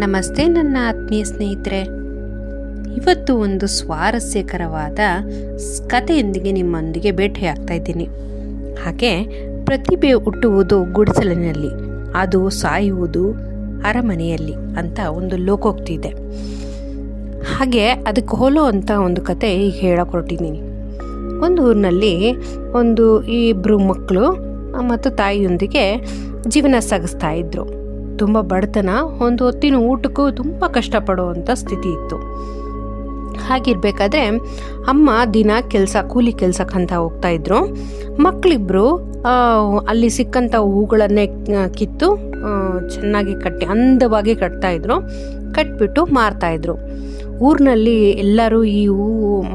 ನಮಸ್ತೆ ನನ್ನ ಆತ್ಮೀಯ ಸ್ನೇಹಿತರೆ. ಇವತ್ತು ಒಂದು ಸ್ವಾರಸ್ಯಕರವಾದ ಕಥೆಯೊಂದಿಗೆ ನಿಮ್ಮೊಂದಿಗೆ ಭೇಟಿಯಾಗ್ತಾ ಇದ್ದೀನಿ. ಹಾಗೆ ಪ್ರತಿಭೆ ಹುಟ್ಟುವುದು ಗುಡಿಸಲಿನಲ್ಲಿ, ಅದು ಸಾಯುವುದು ಅರಮನೆಯಲ್ಲಿ ಅಂತ ಒಂದು ಲೋಕೋಕ್ತಿ ಇದೆ. ಹಾಗೆ ಅದಕ್ಕೆ ಹೋಲುವಂಥ ಒಂದು ಕತೆ ಈಗ ಹೇಳಕ್ಕೆ ಹೊರಟಿದ್ದೀನಿ. ಒಂದು ಊರಿನಲ್ಲಿ ಇಬ್ಬರು ಮಕ್ಕಳು ಮತ್ತು ತಾಯಿಯೊಂದಿಗೆ ಜೀವನ ಸಾಗಿಸ್ತಾ ಇದ್ರು. ತುಂಬ ಬಡತನ, ಒಂದು ಹೊತ್ತಿನ ಊಟಕ್ಕೂ ತುಂಬ ಕಷ್ಟಪಡುವಂಥ ಸ್ಥಿತಿ ಇತ್ತು. ಹಾಗಿರ್ಬೇಕಾದ್ರೆ ಅಮ್ಮ ದಿನ ಕೂಲಿ ಕೆಲಸಕ್ಕಂತ ಹೋಗ್ತಾ ಇದ್ರು. ಮಕ್ಕಳಿಬ್ರು ಅಲ್ಲಿ ಸಿಕ್ಕಂಥ ಹೂಗಳನ್ನೇ ಕಿತ್ತು ಚೆನ್ನಾಗಿ ಅಂದವಾಗಿ ಕಟ್ತಾಯಿದ್ರು. ಕಟ್ಬಿಟ್ಟು ಮಾರ್ತಾಯಿದ್ರು. ಊರಿನಲ್ಲಿ ಎಲ್ಲರೂ ಈ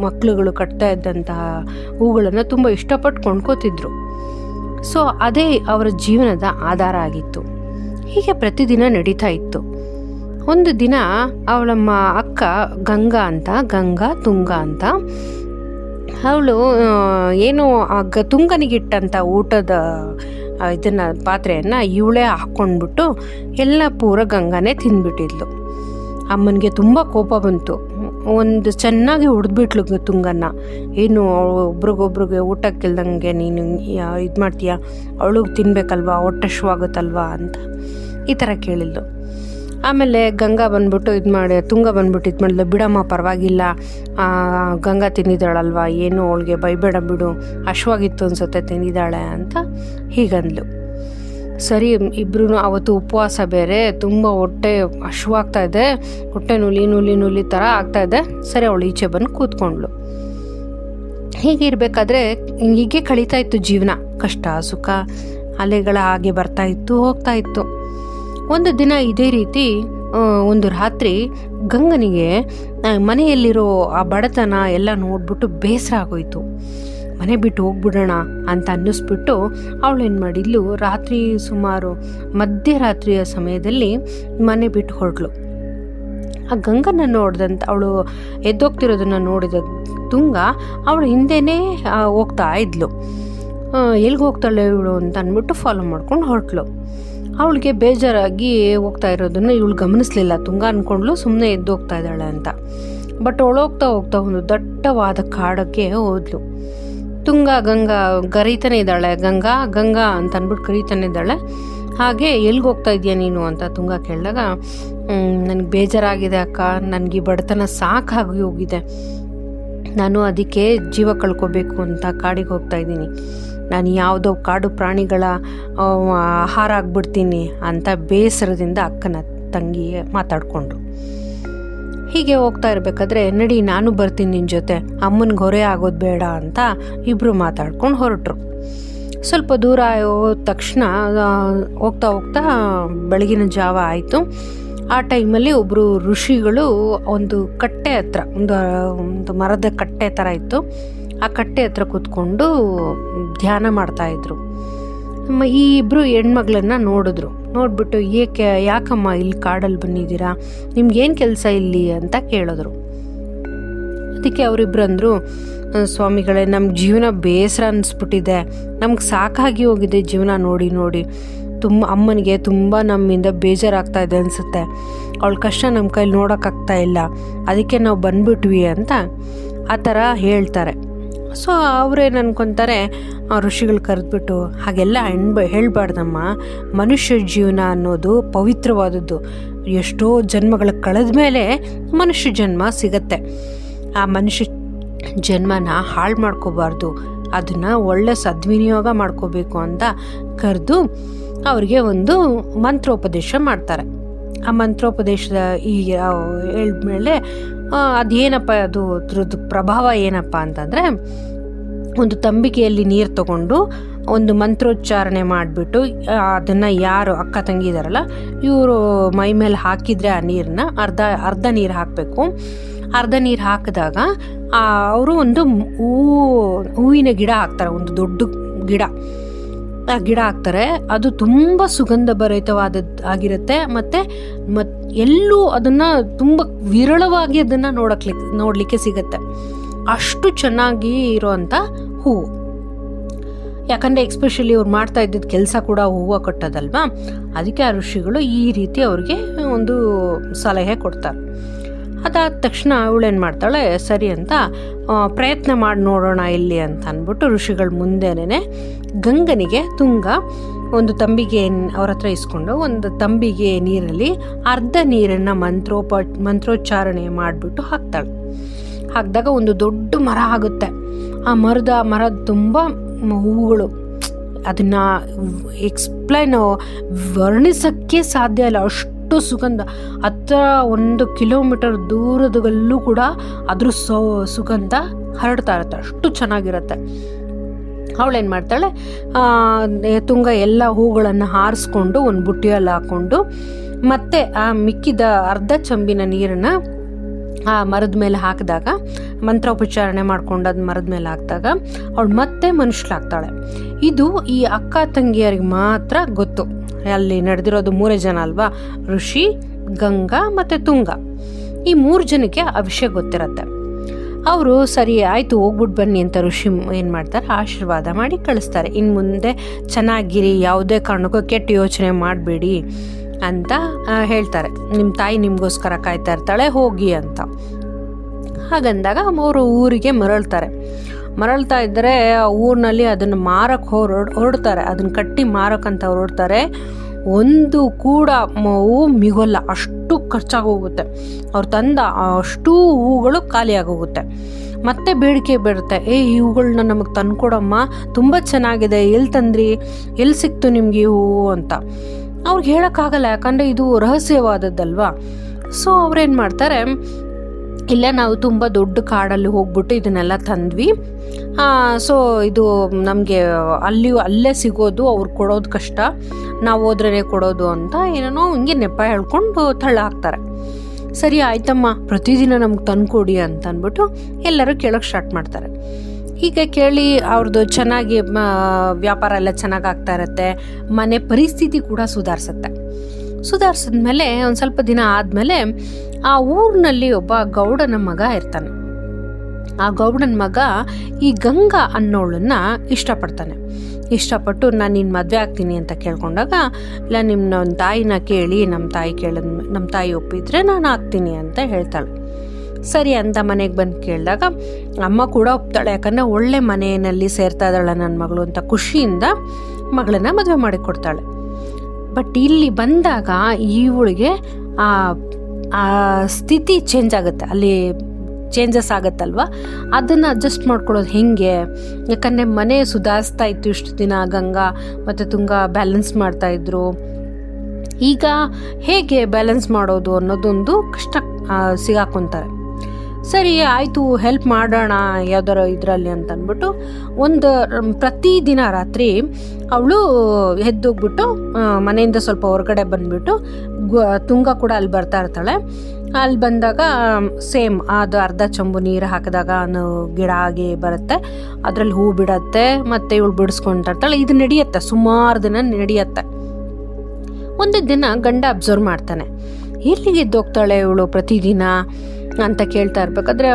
ಮಕ್ಕಳುಗಳು ಕಟ್ತಾ ಇದ್ದಂತಹ ಹೂಗಳನ್ನು ತುಂಬ ಇಷ್ಟಪಟ್ಟು ಕೊಂಡ್ಕೋತಿದ್ರು. ಸೊ ಅದೇ ಅವರ ಜೀವನದ ಆಧಾರ ಆಗಿತ್ತು. ಹೀಗೆ ಪ್ರತಿದಿನ ನಡೀತಾ ಇತ್ತು. ಒಂದು ದಿನ ಅವಳಮ್ಮ ಅಕ್ಕ ಗಂಗಾ ತುಂಗ ಅಂತ ಅವಳು ಏನೋ ತುಂಗನಿಗಿಟ್ಟಂಥ ಊಟದ ಪಾತ್ರೆಯನ್ನು ಇವಳೇ ಹಾಕ್ಕೊಂಡ್ಬಿಟ್ಟು ಎಲ್ಲ ಪೂರ ಗಂಗಾನೇ ತಿಂದ್ಬಿಟ್ಟಿದ್ಲು. ಅಮ್ಮನಿಗೆ ತುಂಬ ಕೋಪ ಬಂತು. ಒಂದು ಚೆನ್ನಾಗಿ ಹೊಡೆದ್ಬಿಟ್ಲು ತುಂಗನ್ನ. ಏನು ಒಬ್ರಿಗೊಬ್ರಿಗೆ ಊಟಕ್ಕಿಲ್ದಂಗೆ ನೀನು ಇದು ಮಾಡ್ತೀಯಾ, ಅವಳಿಗೆ ತಿನ್ಬೇಕಲ್ವಾ, ಹೊಟ್ಟೆಶ್ವಾಗುತ್ತಲ್ವಾ ಅಂತ ಈ ಥರ ಕೇಳಿದ್ಲು. ಆಮೇಲೆ ತುಂಗ ಬಂದ್ಬಿಟ್ಟು ಇದು ಮಾಡಿದ್ಲು, ಬಿಡಮ್ಮ ಪರವಾಗಿಲ್ಲ, ಗಂಗಾ ತಿಂದಿದ್ದಾಳಲ್ವಾ, ಏನು ಅವಳಿಗೆ ಬೈಬೇಡ ಬಿಡು, ಹಶ್ವಾಗಿತ್ತು ಅನ್ಸುತ್ತೆ ತಿಂದಿದ್ದಾಳೆ ಅಂತ ಹೀಗಂದ್ಲು. ಸರಿ, ಇಬ್ರು ಅವತ್ತು ಉಪವಾಸ ಬೇರೆ, ತುಂಬ ಹೊಟ್ಟೆ ಹಶ್ವಾಗ್ತಾ ಇದೆ, ಹೊಟ್ಟೆ ನುಲಿ ಥರ ಆಗ್ತಾಯಿದೆ. ಸರಿ, ಅವಳು ಈಚೆ ಬಂದು ಕೂತ್ಕೊಂಡ್ಳು. ಹೀಗಿರ್ಬೇಕಾದ್ರೆ ಹೀಗೆ ಕಳೀತಾ ಇತ್ತು ಜೀವನ. ಕಷ್ಟ ಸುಖ ಅಲೆಗಳ ಹಾಗೆ ಬರ್ತಾ ಇತ್ತು, ಹೋಗ್ತಾ ಇತ್ತು. ಒಂದು ದಿನ ಇದೇ ರೀತಿ ಒಂದು ರಾತ್ರಿ ಗಂಗನಿಗೆ ಮನೆಯಲ್ಲಿರೋ ಆ ಬಡತನ ಎಲ್ಲ ನೋಡ್ಬಿಟ್ಟು ಬೇಸರ ಆಗೋಯ್ತು. ಮನೆ ಬಿಟ್ಟು ಹೋಗ್ಬಿಡೋಣ ಅಂತ ಅನ್ನಿಸ್ಬಿಟ್ಟು ಅವಳೇನು ಮಾಡಿದ್ಲು, ರಾತ್ರಿ ಸುಮಾರು ಮಧ್ಯರಾತ್ರಿಯ ಸಮಯದಲ್ಲಿ ಮನೆ ಬಿಟ್ಟು ಹೊರಡ್ಲು. ಆ ಗಂಗನ ಅವಳು ಎದ್ದೋಗ್ತಿರೋದನ್ನು ನೋಡಿದ ತುಂಗ ಅವಳು ಹಿಂದೆನೇ ಹೋಗ್ತಾ ಇದ್ಲು. ಎಲ್ಲಿಗೆ ಹೋಗ್ತಾಳೆ ಇವಳು ಅಂತ ಅಂದ್ಬಿಟ್ಟು ಫಾಲೋ ಮಾಡ್ಕೊಂಡು ಹೊರಟ್ಲು. ಅವಳಿಗೆ ಬೇಜಾರಾಗಿ ಹೋಗ್ತಾ ಇರೋದನ್ನು ಇವಳು ಗಮನಿಸ್ಲಿಲ್ಲ. ತುಂಗ ಅಂದ್ಕೊಂಡ್ಲು ಸುಮ್ಮನೆ ಎದ್ದೋಗ್ತಾ ಇದ್ದಾಳೆ ಅಂತ. ಬಟ್ ಹೋಗ್ತಾ ಒಂದು ದಟ್ಟವಾದ ಕಾಡಕ್ಕೆ ಹೋದ್ಲು. ಗಂಗಾ ಕರೀತಾನೆ ಇದ್ದಾಳೆ, ಗಂಗಾ ಅಂತ ಅಂದ್ಬಿಟ್ಟು ಕರೀತಾನೆ ಇದ್ದಾಳೆ. ಹಾಗೆ ಎಲ್ಲಿಗೆ ಹೋಗ್ತಾ ಇದೆಯಾ ನೀನು ಅಂತ ತುಂಗ ಕೇಳಿದಾಗ, ನನಗೆ ಬೇಜಾರಾಗಿದೆ ಅಕ್ಕ, ನನಗೆ ಬಡತನ ಸಾಕಾಗಿ ಹೋಗಿದೆ, ನಾನು ಅದಕ್ಕೆ ಜೀವ ಕಳ್ಕೊಬೇಕು ಅಂತ ಕಾಡಿಗೆ ಹೋಗ್ತಾ ಇದ್ದೀನಿ, ನಾನು ಯಾವುದೋ ಕಾಡು ಪ್ರಾಣಿಗಳ ಆಹಾರ ಆಗ್ಬಿಡ್ತೀನಿ ಅಂತ ಬೇಸರದಿಂದ ಅಕ್ಕನ ತಂಗಿ ಮಾತಾಡ್ಕೊಂಡ್ರು. ಹೀಗೆ ಹೋಗ್ತಾ ಇರಬೇಕಾದ್ರೆ, ನಡಿ ನಾನು ಬರ್ತೀನಿ ನಿನ್ನ ಜೊತೆ, ಅಮ್ಮನಿಗೆ ಹೊರೆ ಆಗೋದು ಬೇಡ ಅಂತ ಇಬ್ಬರು ಮಾತಾಡ್ಕೊಂಡು ಹೊರಟ್ರು. ಸ್ವಲ್ಪ ದೂರ ಹೋದ ತಕ್ಷಣ ಹೋಗ್ತಾ ಬೆಳಗಿನ ಜಾವ ಆಯಿತು. ಆ ಟೈಮಲ್ಲಿ ಒಬ್ಬರು ಋಷಿಗಳು ಒಂದು ಕಟ್ಟೆ ಹತ್ರ, ಒಂದು ಮರದ ಕಟ್ಟೆ ಥರ ಇತ್ತು, ಆ ಕಟ್ಟೆ ಹತ್ರ ಕೂತ್ಕೊಂಡು ಧ್ಯಾನ ಮಾಡ್ತಾಯಿದ್ರು. ಈ ಇಬ್ಬರು ಹೆಣ್ಮಗಳನ್ನ ನೋಡ್ಬಿಟ್ಟು ಯಾಕಮ್ಮ ಇಲ್ಲಿ ಕಾಡಲ್ಲಿ ಬಂದಿದ್ದೀರಾ, ನಿಮ್ಗೇನು ಕೆಲಸ ಇಲ್ಲಿ ಅಂತ ಕೇಳಿದ್ರು. ಅದಕ್ಕೆ ಅವರಿಬ್ರು ಅಂದರು, ಸ್ವಾಮಿಗಳೇ, ನಮ್ಗೆ ಜೀವನ ಬೇಸರ ಅನ್ನಿಸ್ಬಿಟ್ಟಿದೆ, ನಮ್ಗೆ ಸಾಕಾಗಿ ಹೋಗಿದೆ ಜೀವನ ನೋಡಿ. ಅಮ್ಮನಿಗೆ ತುಂಬ ನಮ್ಮಿಂದ ಬೇಜಾರಾಗ್ತಾ ಇದೆ ಅನಿಸುತ್ತೆ, ಅವಳ ಕಷ್ಟ ನಮ್ಮ ಕೈಲಿ ನೋಡೋಕ್ಕಾಗ್ತಾ ಇಲ್ಲ, ಅದಕ್ಕೆ ನಾವು ಬಂದ್ಬಿಟ್ವಿ ಅಂತ ಆ ಥರ ಹೇಳ್ತಾರೆ. ಸೊ ಅವ್ರೇನು ಅನ್ಕೊತಾರೆ, ಋಷಿಗಳು ಕರೆದ್ಬಿಟ್ಟು, ಹಾಗೆಲ್ಲ ಹೇಳ್ಬಾರ್ದಮ್ಮ, ಮನುಷ್ಯ ಜೀವನ ಅನ್ನೋದು ಪವಿತ್ರವಾದದ್ದು, ಎಷ್ಟೋ ಜನ್ಮಗಳ ಕಳೆದ ಮೇಲೆ ಮನುಷ್ಯ ಜನ್ಮ ಸಿಗತ್ತೆ, ಆ ಮನುಷ್ಯ ಜನ್ಮನ ಹಾಳು ಮಾಡ್ಕೋಬಾರ್ದು, ಅದನ್ನು ಒಳ್ಳೆ ಸದ್ವಿನಿಯೋಗ ಮಾಡ್ಕೋಬೇಕು ಅಂತ ಕರೆದು ಅವ್ರಿಗೆ ಒಂದು ಮಂತ್ರೋಪದೇಶ ಮಾಡ್ತಾರೆ. ಆ ಮಂತ್ರೋಪದೇಶದ ಹೇಳಿದ್ಮೇಲೆ ಅದೇನಪ್ಪ ಅದ್ರದ್ದು ಪ್ರಭಾವ ಏನಪ್ಪ ಅಂತಂದರೆ, ಒಂದು ತಂಬಿಗೆಯಲ್ಲಿ ನೀರು ತಗೊಂಡು ಒಂದು ಮಂತ್ರೋಚ್ಚಾರಣೆ ಮಾಡಿಬಿಟ್ಟು ಅದನ್ನು ಯಾರು ಅಕ್ಕ ತಂಗಿ ಇದ್ದಾರಲ್ಲ ಇವರು ಮೈ ಮೇಲೆ ಹಾಕಿದರೆ ಆ ನೀರನ್ನ ಅರ್ಧ ನೀರು ಹಾಕಬೇಕು. ಅರ್ಧ ನೀರು ಹಾಕಿದಾಗ ಅವರು ಒಂದು ಹೂವಿನ ಗಿಡ ಹಾಕ್ತಾರೆ, ಒಂದು ದೊಡ್ಡ ಗಿಡ ಹಾಕ್ತಾರೆ. ಅದು ತುಂಬ ಸುಗಂಧ ಭರಿತವಾಗಿರುತ್ತೆ. ಮತ್ತು ಎಲ್ಲೂ ಅದನ್ನು ತುಂಬ ವಿರಳವಾಗಿ ಅದನ್ನು ನೋಡಲಿಕ್ಕೆ ಸಿಗತ್ತೆ, ಅಷ್ಟು ಚೆನ್ನಾಗಿ ಇರೋವಂಥ ಹೂವು. ಯಾಕಂದರೆ ಎಕ್ಸ್ಪೆಷಲಿ ಇವ್ರು ಮಾಡ್ತಾ ಇದ್ದಿದ್ದು ಕೆಲಸ ಕೂಡ ಹೂವು ಕಟ್ಟೋದಲ್ವಾ, ಅದಕ್ಕೆ ಆ ಋಷಿಗಳು ಈ ರೀತಿ ಅವ್ರಿಗೆ ಒಂದು ಸಲಹೆ ಕೊಡ್ತಾರೆ. ಅದಾದ ತಕ್ಷಣ ಅವಳೇನು ಮಾಡ್ತಾಳೆ, ಸರಿ ಅಂತ ಪ್ರಯತ್ನ ಮಾಡಿ ನೋಡೋಣ ಇಲ್ಲಿ ಅಂತ ಅಂದ್ಬಿಟ್ಟು ಋಷಿಗಳ ಮುಂದೆನೇ ಗಂಗನಿಗೆ ತುಂಗ ಒಂದು ತಂಬಿಗೆ ಅವ್ರ ಹತ್ರ ಇಸ್ಕೊಂಡು ಒಂದು ತಂಬಿಗೆ ನೀರಲ್ಲಿ ಅರ್ಧ ನೀರನ್ನು ಮಂತ್ರೋಚ್ಚಾರಣೆ ಮಾಡಿಬಿಟ್ಟು ಹಾಕ್ತಾಳೆ. ಹಾಕಿದಾಗ ಒಂದು ದೊಡ್ಡ ಮರ ಆಗುತ್ತೆ. ಆ ಮರದ ತುಂಬ ಹೂವುಗಳು, ಅದನ್ನು ವರ್ಣಿಸೋಕ್ಕೆ ಸಾಧ್ಯ ಇಲ್ಲ, ಅಷ್ಟು ಸುಗಂಧ. ಹತ್ತಿರ 1 ಕಿಲೋಮೀಟರ್ ದೂರದಲ್ಲೂ ಕೂಡ ಅದ್ರ ಸುಗಂಧ ಹರಡ್ತಾ ಇರುತ್ತೆ, ಅಷ್ಟು ಚೆನ್ನಾಗಿರುತ್ತೆ. ಅವಳೇನು ಮಾಡ್ತಾಳೆ, ತುಂಗ ಎಲ್ಲ ಹೂಗಳನ್ನು ಹಾರಿಸ್ಕೊಂಡು ಒಂದು ಬುಟ್ಟಿಯಲ್ಲಿ ಹಾಕ್ಕೊಂಡು ಮತ್ತೆ ಆ ಮಿಕ್ಕಿದ ಅರ್ಧ ಚಂಬಿನ ನೀರನ್ನು ಆ ಮರದ ಮೇಲೆ ಹಾಕಿದಾಗ, ಮಂತ್ರೋಪಚಾರಣೆ ಮಾಡ್ಕೊಂಡು ಅದು ಮರದ ಮೇಲೆ ಹಾಕಿದಾಗ ಅವಳು ಮತ್ತೆ ಮನುಷ್ಯಳಾಗ್ತಾಳೆ. ಇದು ಈ ಅಕ್ಕ ತಂಗಿಯರಿಗೆ ಮಾತ್ರ ಗೊತ್ತು. ಅಲ್ಲಿ ನಡೆದಿರೋದು 3 ಜನ ಅಲ್ವಾ, ಋಷಿ, ಗಂಗಾ ಮತ್ತು ತುಂಗ. ಈ 3 ಜನಕ್ಕೆ ಆ ವಿಷಯ ಗೊತ್ತಿರತ್ತೆ. ಅವರು ಸರಿ ಆಯಿತು ಹೋಗ್ಬಿಟ್ಟು ಬನ್ನಿ ಅಂತ ಋಷಿ ಏನು ಮಾಡ್ತಾರೆ, ಆಶೀರ್ವಾದ ಮಾಡಿ ಕಳಿಸ್ತಾರೆ. ಇನ್ನು ಮುಂದೆ ಚೆನ್ನಾಗಿರಿ, ಯಾವುದೇ ಕಾರಣಕ್ಕೂ ಕೆಟ್ಟ ಯೋಚನೆ ಮಾಡಬೇಡಿ ಅಂತ ಹೇಳ್ತಾರೆ. ನಿಮ್ಮ ತಾಯಿ ನಿಮಗೋಸ್ಕರ ಕಾಯ್ತಾ ಇರ್ತಾಳೆ, ಹೋಗಿ ಅಂತ. ಹಾಗಂದಾಗ ಅವರು ಊರಿಗೆ ಮರಳ್ತಾ ಇದ್ದರೆ ಊರಿನಲ್ಲಿ ಅದನ್ನು ಮಾರಕ್ಕೆ ಹೊರಡ್ತಾರೆ. ಅದನ್ನು ಕಟ್ಟಿ ಮಾರಕ್ಕಂತ ಹೊರಡ್ತಾರೆ. ಒಂದು ಕೂಡ ಹೂ ಮಿಗೋಲ್ಲ, ಅಷ್ಟು ಖರ್ಚಾಗೋಗುತ್ತೆ. ಅವ್ರು ತಂದ ಅಷ್ಟೂ ಹೂಗಳು ಖಾಲಿಯಾಗೋಗುತ್ತೆ. ಮತ್ತೆ ಬೇಡಿಕೆ ಬರುತ್ತೆ, ಈ ಹೂಗಳನ್ನ ನಮಗೆ ತಂದ್ಕೊಡಮ್ಮ, ತುಂಬ ಚೆನ್ನಾಗಿದೆ, ಎಲ್ಲಿ ತಂದ್ರಿ, ಎಲ್ಲಿ ಸಿಕ್ತು ನಿಮ್ಗೆ ಈ ಹೂವು ಅಂತ. ಅವ್ರಿಗೆ ಹೇಳೋಕ್ಕಾಗಲ್ಲ, ಯಾಕಂದರೆ ಇದು ರಹಸ್ಯವಾದದ್ದಲ್ವಾ. ಸೊ ಅವ್ರೇನು ಮಾಡ್ತಾರೆ, ಇಲ್ಲ ನಾವು ತುಂಬ ದೊಡ್ಡ ಕಾಡಲ್ಲಿ ಹೋಗ್ಬಿಟ್ಟು ಇದನ್ನೆಲ್ಲ ತಂದ್ವಿ, ಸೊ ಇದು ನಮಗೆ ಅಲ್ಲೇ ಸಿಗೋದು, ಅವ್ರು ಕೊಡೋದು ಕಷ್ಟ, ನಾವು ಹೋದ್ರೇ ಕೊಡೋದು ಅಂತ ಏನೇನೋ ಹಿಂಗೆ ನೆಪ ಹೇಳ್ಕೊಂಡು ತಳ್ಳ ಹಾಕ್ತಾರೆ. ಸರಿ ಆಯ್ತಮ್ಮ, ಪ್ರತಿದಿನ ನಮ್ಗೆ ತಂದುಕೊಡಿ ಅಂತ ಅಂದ್ಬಿಟ್ಟು ಎಲ್ಲರೂ ಕೇಳೋಕ್ಕೆ ಸ್ಟಾರ್ಟ್ ಮಾಡ್ತಾರೆ. ಹೀಗೆ ಕೇಳಿ ಅವ್ರದ್ದು ಚೆನ್ನಾಗಿ ವ್ಯಾಪಾರ ಎಲ್ಲ ಚೆನ್ನಾಗಿ ಆಗ್ತಾ ಇರುತ್ತೆ. ಮನೆ ಪರಿಸ್ಥಿತಿ ಕೂಡ ಸುಧಾರಿಸಿದ್ಮೇಲೆ ಒಂದು ಸ್ವಲ್ಪ ದಿನ ಆದಮೇಲೆ ಆ ಊರಿನಲ್ಲಿ ಒಬ್ಬ ಗೌಡನ ಮಗ ಇರ್ತಾನೆ. ಆ ಗೌಡನ ಮಗ ಈ ಗಂಗಾ ಅನ್ನೋಳನ್ನ ಇಷ್ಟಪಟ್ಟು ನಾನು ನಿನ್ನ ಮದುವೆ ಆಗ್ತೀನಿ ಅಂತ ಕೇಳ್ಕೊಂಡಾಗ, ಇಲ್ಲ ನಿಮ್ಮ ತಾಯಿನ ಕೇಳಿ, ನಮ್ಮ ತಾಯಿ ಒಪ್ಪಿದ್ರೆ ನಾನು ಆಗ್ತೀನಿ ಅಂತ ಹೇಳ್ತಾಳೆ. ಸರಿ ಅಂತ ಮನೆಗೆ ಬಂದು ಕೇಳಿದಾಗ ಅಮ್ಮ ಕೂಡ ಒಪ್ತಾಳೆ, ಯಾಕಂದರೆ ಒಳ್ಳೆ ಮನೆಯಲ್ಲಿ ಸೇರ್ತಾ ಇದ್ದಾಳೆ ನನ್ನ ಮಗಳು ಅಂತ ಖುಷಿಯಿಂದ ಮಗಳನ್ನ ಮದುವೆ ಮಾಡಿಕೊಡ್ತಾಳೆ. ಬಟ್ ಇಲ್ಲಿ ಬಂದಾಗ ಇವಳಿಗೆ ಆ ಸ್ಥಿತಿ ಚೇಂಜ್ ಆಗುತ್ತೆ, ಅಲ್ಲಿ ಚೇಂಜಸ್ ಆಗುತ್ತಲ್ವ, ಅದನ್ನು ಅಡ್ಜಸ್ಟ್ ಮಾಡ್ಕೊಳ್ಳೋದು ಹೆಂಗೆ? ಯಾಕಂದರೆ ಮನೆ ಸುಧಾರಿಸ್ತಾ ಇತ್ತು ಇಷ್ಟು ದಿನ, ಗಂಗಾ ಮತ್ತು ತುಂಗ ಬ್ಯಾಲೆನ್ಸ್ ಮಾಡ್ತಾಯಿದ್ರು. ಈಗ ಹೇಗೆ ಬ್ಯಾಲೆನ್ಸ್ ಮಾಡೋದು ಅನ್ನೋದೊಂದು ಕಷ್ಟ ಸಿಗಾಕೊಂತಾರೆ. ಸರಿ ಆಯಿತು, ಹೆಲ್ಪ್ ಮಾಡೋಣ ಯಾವ್ದಾರ ಇದರಲ್ಲಿ ಅಂತ ಅಂದ್ಬಿಟ್ಟು ಪ್ರತಿದಿನ ರಾತ್ರಿ ಅವಳು ಎದ್ದೋಗ್ಬಿಟ್ಟು ಮನೆಯಿಂದ ಸ್ವಲ್ಪ ಹೊರಗಡೆ ಬಂದುಬಿಟ್ಟು ತುಂಗ ಕೂಡ ಅಲ್ಲಿ ಬರ್ತಾ ಇರ್ತಾಳೆ. ಅಲ್ಲಿ ಬಂದಾಗ ಸೇಮ್ ಅದು ಅರ್ಧ ಚಂಬು ನೀರು ಹಾಕಿದಾಗ ಗಿಡ ಆಗಿ ಬರುತ್ತೆ, ಅದರಲ್ಲಿ ಹೂ ಬಿಡತ್ತೆ, ಮತ್ತು ಇವಳು ಬಿಡಿಸ್ಕೊಂಡಿರ್ತಾಳೆ. ಇದು ನಡೆಯುತ್ತೆ, ಸುಮಾರು ದಿನ ನಡೆಯುತ್ತೆ. ಒಂದು ದಿನ ಗಂಡ ಅಬ್ಸರ್ವ್ ಮಾಡ್ತಾನೆ, ಎಲ್ಲಿಗೆ ಎದ್ದೋಗ್ತಾಳೆ ಇವಳು ಪ್ರತಿದಿನ ಅಂತ ಕೇಳ್ತಾ ಇರ್ಬೇಕಾದ್ರೆ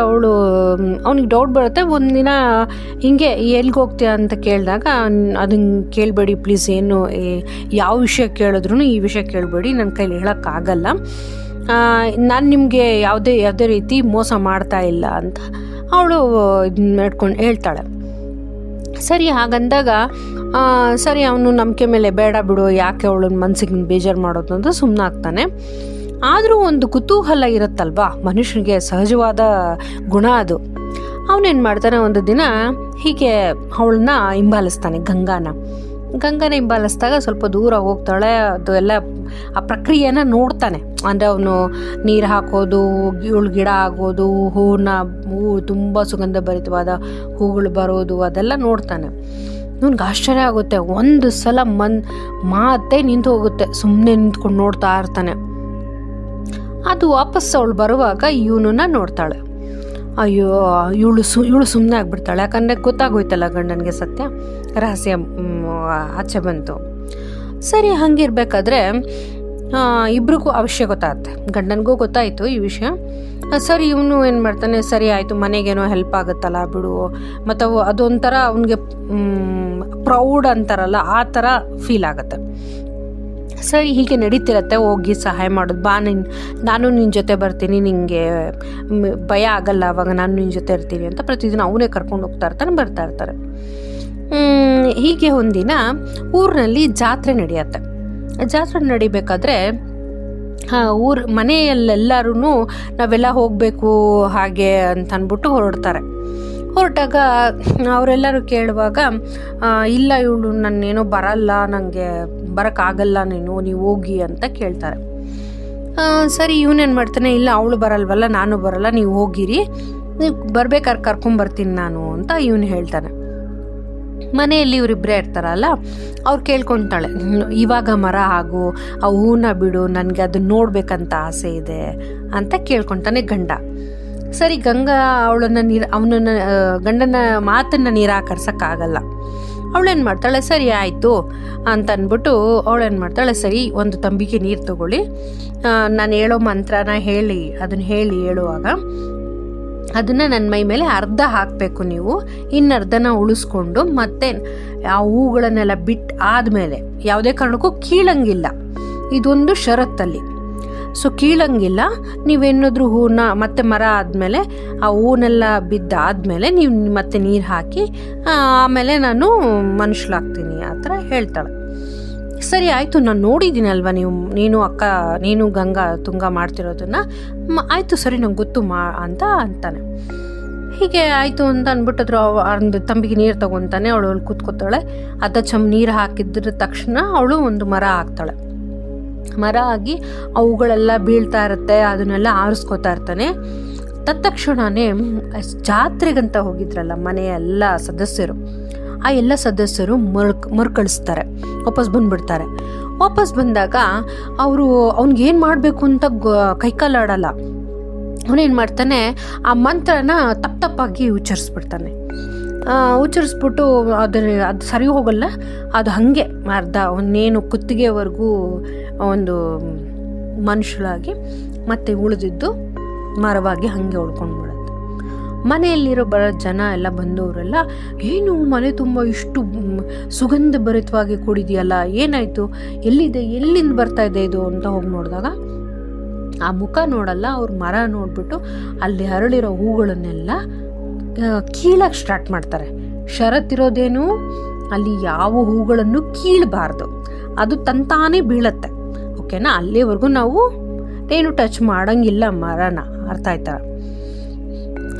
ಅವ್ನಿಗೆ ಡೌಟ್ ಬರುತ್ತೆ. ಒಂದಿನ ಹಿಂಗೆ ಎಲ್ಲಿಗೆ ಹೋಗ್ತೀಯ ಅಂತ ಕೇಳಿದಾಗ, ಅದನ್ನು ಕೇಳಬೇಡಿ ಪ್ಲೀಸ್, ಯಾವ ವಿಷಯ ಕೇಳಿದ್ರು ಈ ವಿಷಯ ಕೇಳಬೇಡಿ, ನನ್ನ ಕೈಲಿ ಹೇಳೋಕ್ಕಾಗಲ್ಲ, ನಾನು ನಿಮಗೆ ಯಾವುದೇ ರೀತಿ ಮೋಸ ಮಾಡ್ತಾ ಇಲ್ಲ ಅಂತ ಅವಳು ಮಾಡ್ಕೊಂಡು ಹೇಳ್ತಾಳೆ. ಸರಿ ಹಾಗಂದಾಗ ಸರಿ ಅವನು ನಂಬಿಕೆ ಮೇಲೆ ಬೇಡ ಬಿಡು, ಯಾಕೆ ಅವಳನ್ನ ಮನಸ್ಸಿಗೆ ಬೇಜಾರು ಮಾಡೋದು ಅಂತ ಸುಮ್ಮನಾಗ್ತಾನೆ. ಆದರೂ ಒಂದು ಕುತೂಹಲ ಇರುತ್ತಲ್ವಾ, ಮನುಷ್ಯನಿಗೆ ಸಹಜವಾದ ಗುಣ ಅದು. ಅವನೇನು ಮಾಡ್ತಾನೆ, ಒಂದು ದಿನ ಹೀಗೆ ಅವಳನ್ನ ಹಿಂಬಾಲಿಸ್ತಾನೆ, ಗಂಗಾನ ಹಿಂಬಾಲಿಸಿದಾಗ ಸ್ವಲ್ಪ ದೂರ ಹೋಗ್ತಾಳೆ. ಅದು ಎಲ್ಲ ಆ ಪ್ರಕ್ರಿಯೆನ ನೋಡ್ತಾನೆ. ಅಂದರೆ ಅವನು ನೀರು ಹಾಕೋದು, ಇವಳು ಗಿಡ ಆಗೋದು, ಹೂವು ತುಂಬ ಸುಗಂಧ ಭರಿತವಾದ ಹೂಗಳು ಬರೋದು, ಅದೆಲ್ಲ ನೋಡ್ತಾನೆ. ನನಗೆ ಆಶ್ಚರ್ಯ ಆಗುತ್ತೆ. ಒಂದು ಸಲ ಮಾತೇ ನಿಂತು ಹೋಗುತ್ತೆ, ಸುಮ್ಮನೆ ನಿಂತ್ಕೊಂಡು ನೋಡ್ತಾ ಇರ್ತಾನೆ. ಅದು ವಾಪಸ್ ಅವಳು ಬರುವಾಗ ಇವನನ್ನ ನೋಡ್ತಾಳೆ. ಅಯ್ಯೋ, ಇವಳು ಸುಮ್ಮನೆ ಆಗಿಬಿಡ್ತಾಳೆ, ಯಾಕಂದರೆ ಗೊತ್ತಾಗೋಯ್ತಲ್ಲ ಗಂಡನಿಗೆ ಸತ್ಯ, ರಹಸ್ಯ ಆಚೆ ಬಂತು. ಸರಿ ಹಂಗಿರ್ಬೇಕಾದ್ರೆ ಇಬ್ರಿಗೂ ಆ ವಿಷಯ ಗೊತ್ತಾಗುತ್ತೆ. ಗಂಡನಿಗೂ ಗೊತ್ತಾಯಿತು ಈ ವಿಷಯ. ಸರಿ ಇವನು ಏನು ಮಾಡ್ತಾನೆ, ಸರಿ ಆಯಿತು ಮನೆಗೇನೋ ಹೆಲ್ಪ್ ಆಗುತ್ತಲ್ಲ ಬಿಡು, ಮತ್ತು ಅದೊಂಥರ ಅವನಿಗೆ ಪ್ರೌಡ್ ಅಂತಾರಲ್ಲ ಆ ಥರ ಫೀಲ್ ಆಗುತ್ತೆ. ಸರಿ ಹೀಗೆ ನಡೀತಿರತ್ತೆ, ಹೋಗಿ ಸಹಾಯ ಮಾಡೋದು, ಬಾ ನಾನು ನಿನ್ನ ಜೊತೆ ಬರ್ತೀನಿ, ನಿನಗೆ ಭಯ ಆಗಲ್ಲ ಅವಾಗ ನಾನು ನಿನ್ನ ಜೊತೆ ಇರ್ತೀನಿ ಅಂತ ಪ್ರತಿದಿನ ಅವನೇ ಕರ್ಕೊಂಡು ಹೋಗ್ತಾ ಬರ್ತಾ ಇರ್ತಾರೆ. ಹೀಗೆ ಒಂದಿನ ಊರಿನಲ್ಲಿ ಜಾತ್ರೆ ನಡೆಯುತ್ತೆ. ಜಾತ್ರೆ ನಡಿಬೇಕಾದ್ರೆ ಮನೆಯಲ್ಲೆಲ್ಲರೂ ನಾವೆಲ್ಲ ಹೋಗಬೇಕು ಹಾಗೆ ಅಂತ ಅಂದ್ಬಿಟ್ಟು ಹೊರಟಾಗ ಅವರೆಲ್ಲರೂ ಕೇಳುವಾಗ, ಇಲ್ಲ ಇವಳು ನಾನೇನೋ ಬರಲ್ಲ, ನನಗೆ ಬರೋಕ್ಕಾಗಲ್ಲ, ನೀವು ಹೋಗಿ ಅಂತ ಕೇಳ್ತಾರೆ. ಸರಿ ಇವನೇನು ಮಾಡ್ತಾನೆ, ಇಲ್ಲ ಅವಳು ಬರಲ್ವಲ್ಲ ನಾನು ಬರಲ್ಲ, ನೀವು ಹೋಗಿರಿ, ನೀವು ಬರ್ಬೇಕಾದ್ರೆ ಕರ್ಕೊಂಬರ್ತೀನಿ ನಾನು ಅಂತ ಇವನು ಹೇಳ್ತಾನೆ. ಮನೆಯಲ್ಲಿ ಇವರಿಬ್ಬರೇ ಇರ್ತಾರಲ್ಲ, ಅವ್ರು ಕೇಳ್ಕೊತಾಳೆ, ಇವಾಗ ಮರ ಆಗು, ಆ ಹೂನ ಬಿಡು, ನನಗೆ ಅದನ್ನ ನೋಡ್ಬೇಕಂತ ಆಸೆ ಇದೆ ಅಂತ ಕೇಳ್ಕೊತಾನೆ ಗಂಡ. ಸರಿ ಗಂಗಾ ಅವನನ್ನ ಗಂಡನ ಮಾತನ್ನು ನಿರಾಕರಿಸೋಕ್ಕಾಗಲ್ಲ. ಅವಳೇನು ಮಾಡ್ತಾಳೆ, ಸರಿ ಆಯಿತು ಅಂತ ಅಂದ್ಬಿಟ್ಟು ಅವಳೇನು ಮಾಡ್ತಾಳೆ, ಸರಿ ಒಂದು ತಂಬಿಗೆ ನೀರು ತಗೊಳ್ಳಿ, ನಾನು ಹೇಳೋ ಮಂತ್ರನ ಅದನ್ನು ಹೇಳುವಾಗ ಅದನ್ನು ನನ್ನ ಮೈ ಮೇಲೆ ಅರ್ಧ ಹಾಕಬೇಕು, ನೀವು ಇನ್ನರ್ಧನ ಉಳಿಸ್ಕೊಂಡು ಮತ್ತೆ ಆ ಹೂಗಳನ್ನೆಲ್ಲ ಬಿಟ್ಟು ಆದಮೇಲೆ ಯಾವುದೇ ಕಾರಣಕ್ಕೂ ಕೀಳಂಗಿಲ್ಲ, ಇದೊಂದು ಷರತ್ತಲ್ಲಿ. ಸೊ ಕೀಳಂಗಿಲ್ಲ, ನೀವೇನಾದ್ರೂ ಹೂನ ಮತ್ತೆ ಮರ ಆದಮೇಲೆ ಆ ಹೂನೆಲ್ಲ ಬಿದ್ದಾದಮೇಲೆ ನೀವು ಮತ್ತೆ ನೀರು ಹಾಕಿ ಆಮೇಲೆ ನಾನು ಮನುಷ್ಯಲಾಗ್ತೀನಿ ಆ ಥರ ಹೇಳ್ತಾಳೆ. ಸರಿ ಆಯಿತು, ನಾನು ನೋಡಿದ್ದೀನಲ್ವ, ನೀನು ಗಂಗಾ ತುಂಗ ಮಾಡ್ತಿರೋದನ್ನು, ಆಯಿತು ಸರಿ ನಂಗೆ ಗೊತ್ತು ಅಂತ ಅಂತಾನೆ. ಹೀಗೆ ಆಯಿತು ಅಂತ ಅಂದ್ಬಿಟ್ಟಿದ್ರು. ಒಂದು ತಂಬಿಗೆ ನೀರು ತೊಗೊತಾನೆ, ಅವಳು ಕೂತ್ಕೋತಾಳೆ, ನೀರು ಹಾಕಿದ್ರ ತಕ್ಷಣ ಅವಳು ಒಂದು ಮರ ಹಾಕ್ತಾಳೆ. ಮರ ಆಗಿ ಅವುಗಳೆಲ್ಲ ಬೀಳ್ತಾ ಇರುತ್ತೆ, ಅದನ್ನೆಲ್ಲ ಆರಿಸ್ಕೋತಾ ಇರ್ತಾನೆ. ತತ್ಕ್ಷಣವೇ ಜಾತ್ರೆಗಂತ ಹೋಗಿದ್ರಲ್ಲ ಮನೆಯ ಎಲ್ಲ ಸದಸ್ಯರು, ಆ ಎಲ್ಲ ಸದಸ್ಯರು ಮರುಕಳಿಸ್ತಾರೆ, ವಾಪಸ್ ಬಂದುಬಿಡ್ತಾರೆ. ವಾಪಸ್ ಬಂದಾಗ ಅವ್ನಿಗೇನು ಮಾಡಬೇಕು ಅಂತ ಕೈಕಾಲಾಡಲ್ಲ. ಅವನೇನು ಮಾಡ್ತಾನೆ, ಆ ಮಂತ್ರನ ತಪ್ಪಾಗಿ ಉಚ್ಚರಿಸ್ಬಿಡ್ತಾನೆ. ಉಚ್ಚರಿಸ್ಬಿಟ್ಟು ಅದು ಸರಿ ಹೋಗಲ್ಲ, ಅದು ಹಾಗೆ ಅರ್ಧ ಒಂದೇನು ಕುತ್ತಿಗೆವರೆಗೂ ಒಂದು ಮನುಷ್ಯಳಾಗಿ ಮತ್ತೆ ಉಳಿದಿದ್ದು ಮರವಾಗಿ ಹಾಗೆ ಉಳ್ಕೊಂಡ್ಬಿಡುತ್ತೆ. ಮನೆಯಲ್ಲಿರೋ ಜನ ಎಲ್ಲ ಬಂದವರೆಲ್ಲ, ಏನು ಮನೆ ತುಂಬ ಇಷ್ಟು ಸುಗಂಧ ಭರಿತವಾಗಿ ಕೂಡಿದೆಯಲ್ಲ, ಏನಾಯಿತು, ಎಲ್ಲಿಂದ ಬರ್ತಾ ಇದೆ ಇದು ಅಂತ ಹೋಗಿ ನೋಡಿದಾಗ ಆ ಮುಖ ನೋಡಲ್ಲ, ಅವ್ರ ಮರ ನೋಡ್ಬಿಟ್ಟು ಅಲ್ಲಿ ಹರಳಿರೋ ಹೂಗಳನ್ನೆಲ್ಲ ಕೀಳಕ್ಕೆ ಸ್ಟಾರ್ಟ್ ಮಾಡ್ತಾರೆ. ಷರತ್ತಿರೋದೇನು, ಅಲ್ಲಿ ಯಾವ ಹೂಗಳನ್ನು ಕೀಳಬಾರ್ದು, ಅದು ತಂತಾನೇ ಬೀಳತ್ತೆ, ಓಕೆನಾ, ಅಲ್ಲಿವರೆಗೂ ನಾವು ಏನು ಟಚ್ ಮಾಡೋಂಗಿಲ್ಲ ಮರನ, ಅರ್ಥ ಆಯ್ತಾ.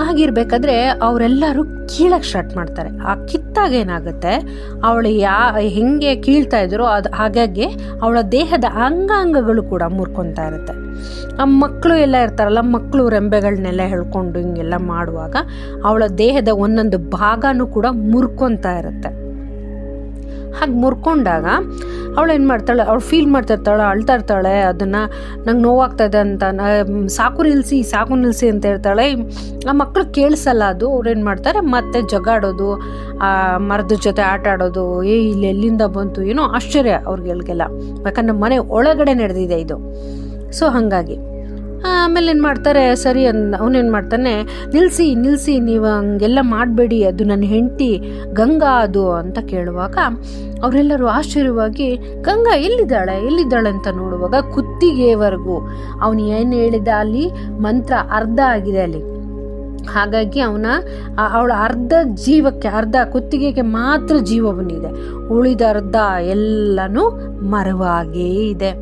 ಹಾಗಿರ್ಬೇಕಾದ್ರೆ ಅವರೆಲ್ಲರೂ ಕೀಳಕ್ಕೆ ಸ್ಟಾರ್ಟ್ ಮಾಡ್ತಾರೆ. ಆ ಕಿತ್ತಾಗ ಏನಾಗುತ್ತೆ, ಅವಳು ಹೆಂಗೆ ಕೀಳ್ತಾ ಇದ್ರು ಹಾಗಾಗಿ ಅವಳ ದೇಹದ ಅಂಗಾಂಗಗಳು ಕೂಡ ಮುರ್ಕೊತಾ ಇರುತ್ತೆ. ಆ ಮಕ್ಕಳು ಎಲ್ಲ ಇರ್ತಾರಲ್ಲ, ಮಕ್ಕಳು ರೆಂಬೆಗಳನ್ನೆಲ್ಲ ಹೇಳ್ಕೊಂಡು ಹಿಂಗೆಲ್ಲ ಮಾಡುವಾಗ ಅವಳ ದೇಹದ ಒಂದೊಂದು ಭಾಗನೂ ಕೂಡ ಮುರ್ಕೊತಾ ಇರುತ್ತೆ. ಹಾಗೆ ಮುರ್ಕೊಂಡಾಗ ಅವಳೇನು ಮಾಡ್ತಾಳೆ, ಅವಳು ಫೀಲ್ ಮಾಡ್ತಿರ್ತಾಳೆ, ಅಳ್ತಾ ಇರ್ತಾಳೆ, ಅದನ್ನು ನಂಗೆ ನೋವಾಗ್ತಾಯಿದೆ ಅಂತ, ಸಾಕು ನಿಲ್ಲಿಸಿ ಅಂತ ಹೇಳ್ತಾಳೆ. ಆ ಮಕ್ಕಳು ಕೇಳಿಸಲ್ಲ ಅದು. ಅವ್ರೇನು ಮಾಡ್ತಾರೆ, ಮತ್ತೆ ಜಗಾಡೋದು, ಆ ಮರದ ಜೊತೆ ಆಟ ಆಡೋದು, ಇಲ್ಲಿ ಎಲ್ಲಿಂದ ಬಂತು ಏನೋ ಆಶ್ಚರ್ಯ ಅವ್ರಿಗೆಲ್ಲ, ಯಾಕಂದ್ರೆ ಮನೆ ಒಳಗಡೆ ನಡೆದಿದೆ ಇದು. ಸೊ ಹಾಗಾಗಿ ಆಮೇಲೆ ಏನು ಮಾಡ್ತಾರೆ, ಸರಿ ಅವನೇನು ಮಾಡ್ತಾನೆ, ನಿಲ್ಲಿಸಿ ನೀವು ಹಂಗೆಲ್ಲ ಮಾಡಬೇಡಿ, ಅದು ನನ್ನ ಹೆಂಡತಿ ಗಂಗಾ ಅದು ಅಂತ ಕೇಳುವಾಗ ಅವರೆಲ್ಲರೂ ಆಶ್ಚರ್ಯವಾಗಿ ಗಂಗಾ ಎಲ್ಲಿದ್ದಾಳೆ ಅಂತ ನೋಡುವಾಗ ಕುತ್ತಿಗೆವರೆಗೂ ಅವನು ಏನು ಹೇಳಿದ ಅಲ್ಲಿ ಮಂತ್ರ ಅರ್ಧ ಆಗಿದೆ ಅಲ್ಲಿ. ಹಾಗಾಗಿ ಅವಳ ಅರ್ಧ ಕುತ್ತಿಗೆಗೆ ಮಾತ್ರ ಜೀವ ಬಂದಿದೆ, ಉಳಿದ ಅರ್ಧ ಎಲ್ಲನೂ ಮರವಾಗೇ ಇದೆ.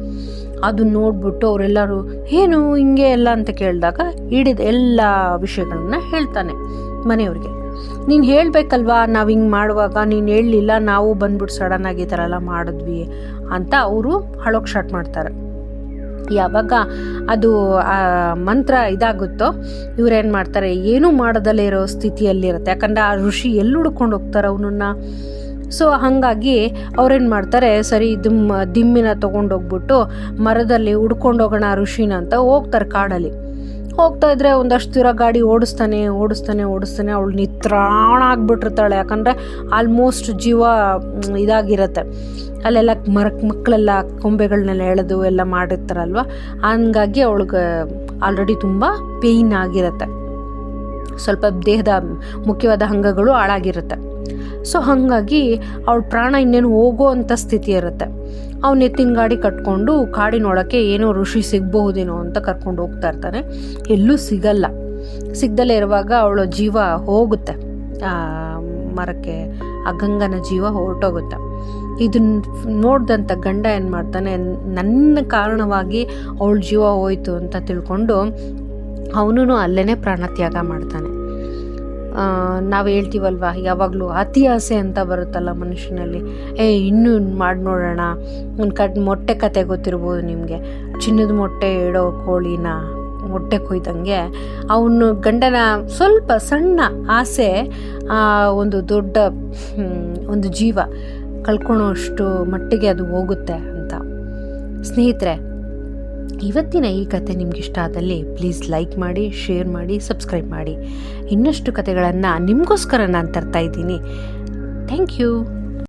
ಅದು ನೋಡ್ಬಿಟ್ಟು ಅವರೆಲ್ಲರೂ ಏನು ಹಿಂಗೆ ಎಲ್ಲ ಅಂತ ಕೇಳಿದಾಗ ಹಿಡಿದ ಎಲ್ಲ ವಿಷಯಗಳನ್ನ ಹೇಳ್ತಾನೆ ಮನೆಯವ್ರಿಗೆ. ನೀನು ಹೇಳಬೇಕಲ್ವಾ, ನಾವು ಹಿಂಗೆ ಮಾಡುವಾಗ ನೀನು ಹೇಳಲಿಲ್ಲ, ನಾವು ಬಂದ್ಬಿಟ್ಟು ಸಡನ್ನಾಗಿ ಈ ಥರ ಎಲ್ಲ ಮಾಡಿದ್ವಿ ಅಂತ ಅವರು ಅಳೋಕ್ಕೆ ಸ್ಟಾರ್ಟ್ ಮಾಡ್ತಾರೆ. ಯಾವಾಗ ಅದು ಆ ಮಂತ್ರ ಇದಾಗುತ್ತೋ ಇವ್ರೇನು ಮಾಡ್ತಾರೆ, ಏನೂ ಮಾಡೋದಲ್ಲೇ ಇರೋ ಸ್ಥಿತಿಯಲ್ಲಿರುತ್ತೆ. ಯಾಕಂದರೆ ಆ ಋಷಿ ಎಲ್ಲಿ ಹುಡ್ಕೊಂಡು ಹೋಗ್ತಾರೆ ಅವನನ್ನು. ಸೊ ಹಾಗಾಗಿ ಅವ್ರೇನು ಮಾಡ್ತಾರೆ, ಸರಿ ದಿಮ್ಮಿನ ತೊಗೊಂಡೋಗ್ಬಿಟ್ಟು ಮರದಲ್ಲಿ ಹುಡ್ಕೊಂಡೋಗೋಣ ಋಷಿನ ಅಂತ ಹೋಗ್ತಾರೆ. ಕಾಡಲ್ಲಿ ಹೋಗ್ತಾ ಇದ್ರೆ ಒಂದಷ್ಟು ದೂರ ಗಾಡಿ ಓಡಿಸ್ತಾನೆ ಅವಳು ನಿತ್ರಾಣ ಆಗಿಬಿಟ್ಟಿರ್ತಾಳೆ. ಯಾಕಂದರೆ ಆಲ್ಮೋಸ್ಟ್ ಜೀವ ಇದಾಗಿರುತ್ತೆ. ಅಲ್ಲೆಲ್ಲ ಮಕ್ಕಳೆಲ್ಲ ಕೊಂಬೆಗಳನ್ನೆಲ್ಲ ಎಳೆದು ಎಲ್ಲ ಮಾಡಿರ್ತಾರಲ್ವ, ಹಂಗಾಗಿ ಅವಳಿಗೆ ಆಲ್ರೆಡಿ ತುಂಬ ಪೇಯ್ನ್ ಆಗಿರುತ್ತೆ. ಸ್ವಲ್ಪ ದೇಹದ ಮುಖ್ಯವಾದ ಅಂಗಗಳು ಹಾಳಾಗಿರುತ್ತೆ. ಸೊ ಹಾಗಾಗಿ ಅವಳ ಪ್ರಾಣ ಇನ್ನೇನು ಹೋಗೋ ಅಂಥ ಸ್ಥಿತಿ ಇರುತ್ತೆ. ಅವನು ಎತ್ತಿನ ಗಾಡಿ ಕಟ್ಕೊಂಡು ಕಾಡಿನೊಳಕ್ಕೆ ಏನೋ ಋಷಿ ಸಿಗಬಹುದೇನೋ ಅಂತ ಕರ್ಕೊಂಡು ಹೋಗ್ತಾ ಇರ್ತಾನೆ. ಎಲ್ಲೂ ಸಿಗ್ದಲ್ಲೇ ಇರುವಾಗ ಅವಳ ಜೀವ ಹೋಗುತ್ತೆ, ಆ ಮರಕ್ಕೆ ಆ ಗಂಗನ ಜೀವ ಹೊರಟೋಗುತ್ತೆ. ಇದನ್ನ ನೋಡಿದಂಥ ಗಂಡ ಏನು ಮಾಡ್ತಾನೆ, ನನ್ನ ಕಾರಣವಾಗಿ ಅವಳ ಜೀವ ಹೋಯಿತು ಅಂತ ತಿಳ್ಕೊಂಡು ಅವನು ಅಲ್ಲೇ ಪ್ರಾಣತ್ಯಾಗ ಮಾಡ್ತಾನೆ. ನಾವು ಹೇಳ್ತೀವಲ್ವ ಯಾವಾಗಲೂ ಅತಿ ಆಸೆ ಅಂತ ಬರುತ್ತಲ್ಲ ಮನುಷ್ಯನಲ್ಲಿ, ಇನ್ನೂ ಮಾಡಿ ನೋಡೋಣ. ಒಂದು ಮೊಟ್ಟೆ ಕತೆ ಗೊತ್ತಿರ್ಬೋದು ನಿಮಗೆ, ಚಿನ್ನದ ಮೊಟ್ಟೆ ಇಡೋ ಕೋಳಿನ ಮೊಟ್ಟೆ ಕೊಯ್ದಂಗೆ ಅವನು ಗಂಡನ ಸ್ವಲ್ಪ ಸಣ್ಣ ಆಸೆ ಒಂದು ದೊಡ್ಡ ಒಂದು ಜೀವ ಕಳ್ಕೊಳ್ಳೋಷ್ಟು ಮಟ್ಟಿಗೆ ಅದು ಹೋಗುತ್ತೆ ಅಂತ. ಸ್ನೇಹಿತರೆ, ಇವತ್ತಿನ ಈ ಕತೆ ನಿಮ್ಗೆ ಇಷ್ಟ ಆದಲ್ಲಿ ಪ್ಲೀಸ್ ಲೈಕ್ ಮಾಡಿ, ಶೇರ್ ಮಾಡಿ, ಸಬ್ಸ್ಕ್ರೈಬ್ ಮಾಡಿ. ಇನ್ನಷ್ಟು ಕತೆಗಳನ್ನು ನಿಮಗೋಸ್ಕರ ನಾನು ತರ್ತಾ ಇದ್ದೀನಿ. Thank you.